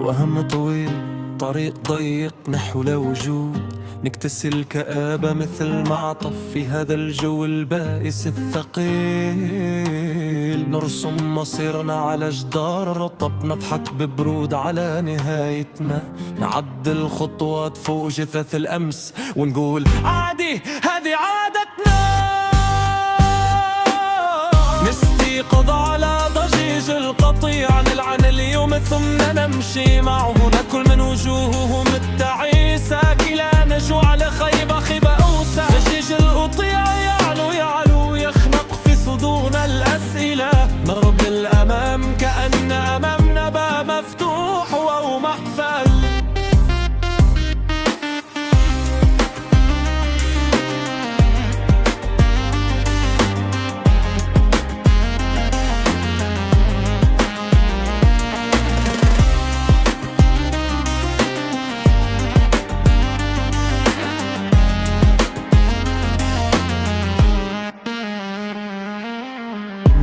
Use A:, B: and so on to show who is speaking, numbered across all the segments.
A: وهم طويل، طريق ضيق نحو لوجود، نكتسي الكآبة مثل معطف في هذا الجو البائس الثقيل. نرسم مصيرنا على جدار رطب، نضحك ببرود على نهايتنا، نعدل خطوات فوق جثث الأمس ونقول عادي هذه عادتنا. نستيقظ على ضجيج القطيع، نلعن اليوم ثم نمشي معه، ناكل من وجوههم التعيسة كلا نجوع لخيبة خيبة أوسع. ضجيج القطيع يعلو يخنق في صدورنا الأسئلة، نهرب للأمام كأن أمامنا باب مفتوح أو مقفل.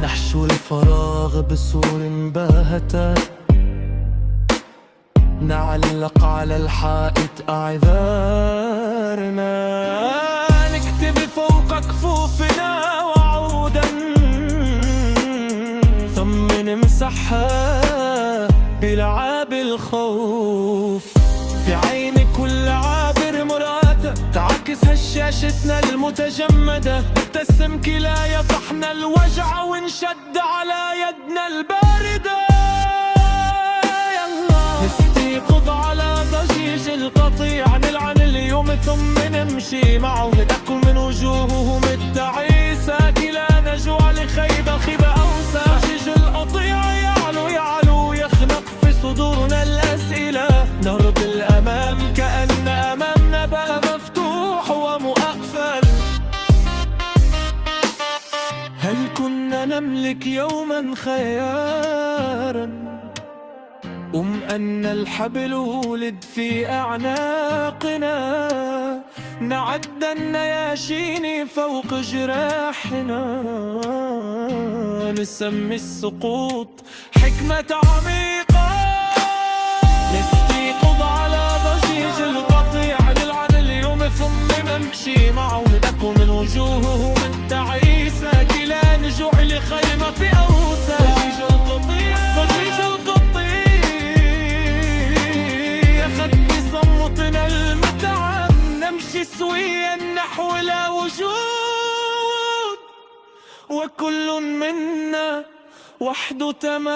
A: نحشو الفراغ بسور باهتة، نعلق على الحائط أعذارنا، نكتب فوق كفوفنا وعودا ثم نمسحها بلعاب الخوف. في عين كل عابر مرآة تعكس هشاشتنا المتجمدة، نبتسم كلا يطحنا الوجع ونشد على يدنا الباردة. نستيقظ على ضجيج القطيع، نلعن اليوم ثم نمشي معه، ناكل من وجوههم التعيسة كلا نجوع لخيبة خيبة أوسع. ضجيج القطيع يعلو يخنق في صدورنا الأسئلة، نهرب للأمام كأن أمامنا باب مفتوح ومقفل. هل كنا نملك يوما خيارا أن الحبل ولد في أعناقنا، نعد النياشين فوق جراحنا، نسمي السقوط حكمة عميقة. نستيقظ على ضجيج القطيع، نلعن اليوم ثم نمشي معه، ناكل من وجوههم التعيسة كلا نجوع لخيمة في أوسع. ضجيج القطيع أخذ بصمتنا المتعب، نمشي سويا نحو لا وجود، وكل منا وحده تماما.